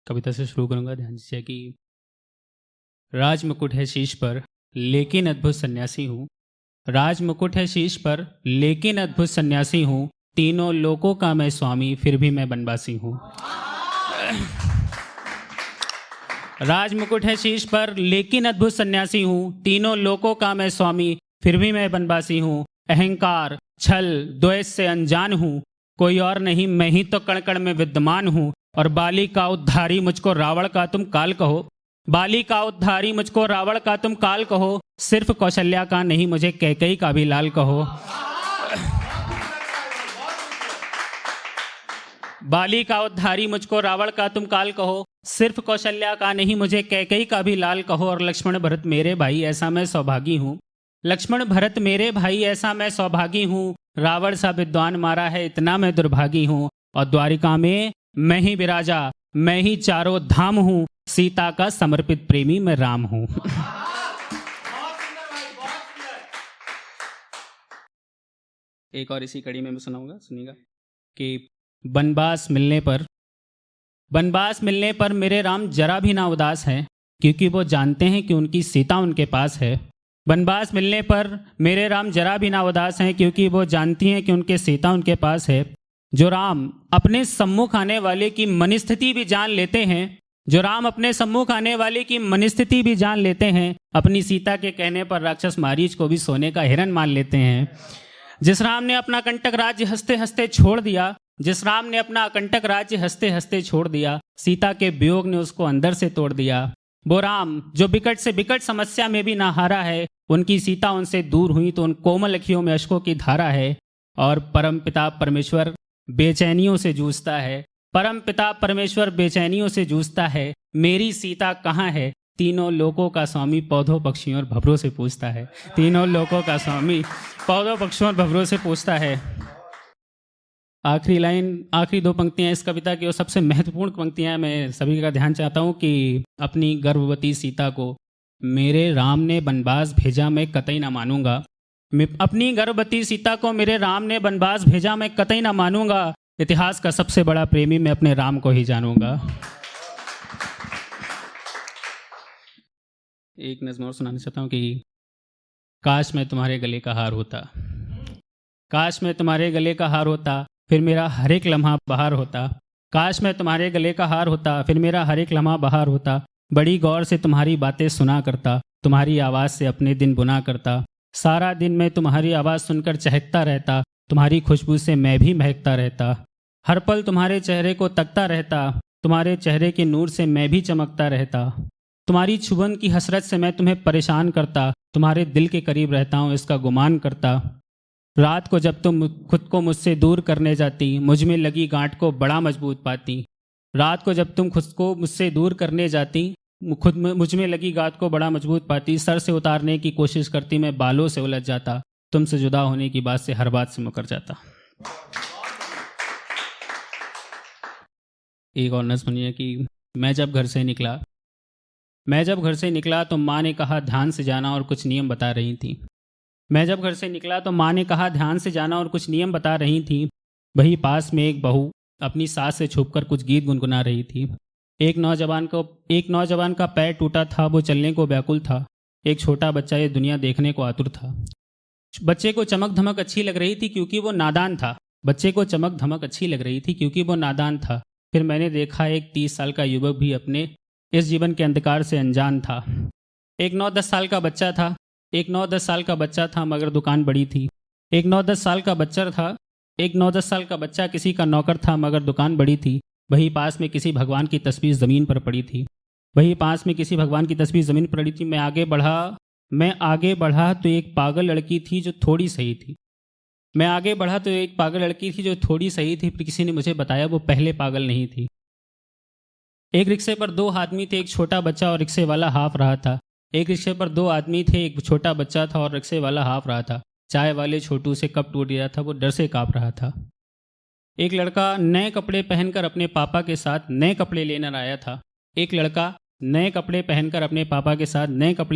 कविता से शुरू करूंगा, ध्यान दीजिए कि राज मुकुट है शीश पर लेकिन अद्भुत सन्यासी हूँ। राज मुकुट है शीश पर लेकिन अद्भुत सन्यासी हूँ। तीनों लोकों का मैं स्वामी फिर भी मैं बनवासी हूँ। राज मुकुट है शीश पर लेकिन अद्भुत सन्यासी हूँ। तीनों लोकों का मैं स्वामी फिर भी मैं बनवासी हूँ। अहंकार छल द्वेष से अनजान हूँ। कोई और नहीं, मैं ही तो कण कण में विद्यमान हूँ। और बाली का उद्धारी मुझको रावण का तुम काल कहो। बाली का उद्धारी मुझको रावण का तुम काल कहो। सिर्फ कौशल्या का नहीं, मुझे कैकेयी का भी लाल कहो। बाली का उद्धारी मुझको रावण का तुम काल कहो। सिर्फ कौशल्या का नहीं, मुझे कैकेयी का भी लाल कहो। और लक्ष्मण भरत मेरे भाई ऐसा मैं सौभागी हूँ। लक्ष्मण भरत मेरे भाई ऐसा मैं सौभागी हूँ। रावण सा विद्वान मारा है इतना मैं दुर्भागी हूँ। और द्वारिका में मैं ही विराजा, मैं ही चारों धाम हूँ। सीता का समर्पित प्रेमी मैं राम हूँ। एक और इसी कड़ी में मैं सुनाऊंगा, सुनिएगा कि बनवास मिलने पर मेरे राम जरा भी ना उदास हैं, क्योंकि वो जानते हैं कि उनकी सीता उनके पास है। बनवास मिलने पर मेरे राम जरा भी ना उदास हैं, क्योंकि वो जानती हैं कि उनके सीता उनके पास है। जो राम अपने सम्मुख आने वाले की मनस्थिति भी जान लेते हैं, जो राम अपने सम्मुख आने वाले की मनस्थिति भी जान लेते हैं, अपनी सीता के कहने पर राक्षस मारीच को भी सोने का हिरन मान लेते हैं। जिस राम ने अपना कंटक राज्य हंसते हंसते छोड़ दिया, जिस राम ने अपना कंटक राज्य हंसते हंसते छोड़ दिया, सीता के वियोग ने उसको अंदर से तोड़ दिया। वो राम जो बिकट से बिकट समस्या में भी ना हारा है, उनकी सीता उनसे दूर हुई तो उन कोमल अखियों में अश्कों की धारा है। और परम पिता परमेश्वर बेचैनियों से जूझता है, परम पिता परमेश्वर बेचैनियों से जूझता है। मेरी सीता कहाँ है? तीनों लोकों का स्वामी पौधों पक्षियों और भंवरों से पूछता है। तीनों लोकों का स्वामी पौधों पक्षियों और भंवरों से पूछता है। आखिरी लाइन, आखिरी दो पंक्तियां इस कविता की और सबसे महत्वपूर्ण पंक्तियां, मैं सभी का ध्यान चाहता हूं कि अपनी गर्भवती सीता को मेरे राम ने बनवास भेजा, मैं कतई ना मानूंगा। मैं अपनी गर्भवती सीता को मेरे राम ने बनवास भेजा, मैं कतई ना मानूंगा। इतिहास का सबसे बड़ा प्रेमी मैं अपने राम को ही जानूंगा। एक नज़्म और सुनाना चाहता हूँ कि काश मैं तुम्हारे गले का हार होता, काश मैं तुम्हारे गले का हार होता, फिर मेरा हर एक लम्हा बहार होता। काश मैं तुम्हारे गले का हार होता, फिर मेरा हर एक लम्हा बहार होता। बड़ी गौर से तुम्हारी बातें सुना करता, तुम्हारी आवाज़ से अपने दिन बुना करता। सारा दिन मैं तुम्हारी आवाज़ सुनकर चहकता रहता, तुम्हारी खुशबू से मैं भी महकता रहता। हर पल तुम्हारे चेहरे को तकता रहता, तुम्हारे चेहरे के नूर से मैं भी चमकता रहता। तुम्हारी छुबन की हसरत से मैं तुम्हें परेशान करता, तुम्हारे दिल के करीब रहता हूँ इसका गुमान करता। रात को जब तुम खुद को मुझसे दूर करने जाती, मुझ में लगी गांठ को बड़ा मजबूत पाती। रात को जब तुम खुद को मुझसे दूर करने जाती, मुझ में लगी गांठ को बड़ा मजबूत पाती। सर से उतारने की कोशिश करती, मैं बालों से उलझ जाता। तुमसे जुदा होने की बात से हर बात से मुकर जाता। एक और नज़्म सुनिए कि मैं जब घर से निकला तो माँ ने कहा ध्यान से जाना और कुछ नियम बता रही थी। मैं जब घर से निकला तो माँ ने कहा ध्यान से जाना और कुछ नियम बता रही थी। वही पास में एक बहू अपनी सास से छुपकर कुछ गीत गुनगुना रही थी। एक नौजवान का पैर टूटा था, वो चलने को व्याकुल था। एक छोटा बच्चा ये दुनिया देखने को आतुर था। बच्चे को चमक धमक अच्छी लग रही थी क्योंकि वो नादान था। बच्चे को चमक धमक अच्छी लग रही थी क्योंकि वो नादान था। फिर मैंने देखा एक 30 साल का युवक भी अपने इस जीवन के अंधकार से अनजान था। एक 9-10 साल का बच्चा था, एक 9-10 साल का बच्चा था मगर दुकान बड़ी थी। एक 9-10 साल का बच्चा किसी का नौकर था मगर दुकान बड़ी थी। वहीं पास में किसी भगवान की तस्वीर ज़मीन पर पड़ी थी। मैं आगे बढ़ा तो एक पागल लड़की थी जो थोड़ी सही थी। फिर किसी ने मुझे बताया वो पहले पागल नहीं थी। एक रिक्शे पर 2 आदमी थे, एक छोटा बच्चा और रिक्शे वाला हाफ रहा था। एक छोटा बच्चा था और रिक्शे वाला हाफ रहा था। चाय वाले छोटू से कप टूट गया था, वो डर से काँप रहा था। एक लड़का नए कपड़े पहनकर अपने पापा के साथ नए कपड़े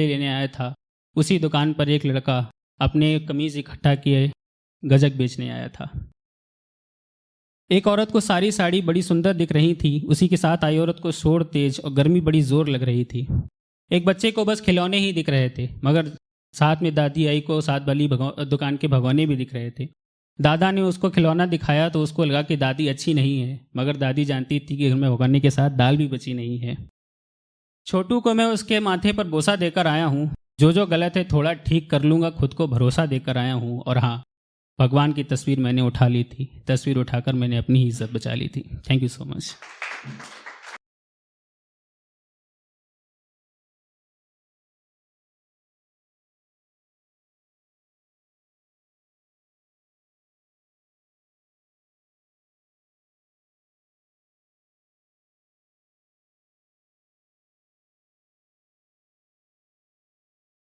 लेने आया था। उसी दुकान पर एक लड़का अपने कमीज इकट्ठा किए गजक बेचने आया था। एक औरत को सारी साड़ी बड़ी सुंदर दिख रही थी। उसी के साथ आई औरत को शोर तेज और गर्मी बड़ी जोर लग रही थी। एक बच्चे को बस खिलौने ही दिख रहे थे, मगर साथ में दादी आई को साथ वाली दुकान के भगोने भी दिख रहे थे। दादा ने उसको खिलौना दिखाया तो उसको लगा कि दादी अच्छी नहीं है, मगर दादी जानती थी कि घर में भगोने के साथ दाल भी बची नहीं है। छोटू को मैं उसके माथे पर बोसा देकर आया हूँ। जो गलत है थोड़ा ठीक कर लूँगा, खुद को भरोसा देकर आया हूँ। और हाँ, भगवान की तस्वीर मैंने उठा ली थी। तस्वीर उठाकर मैंने अपनी ही इज्जत बचा ली थी। Thank you so much.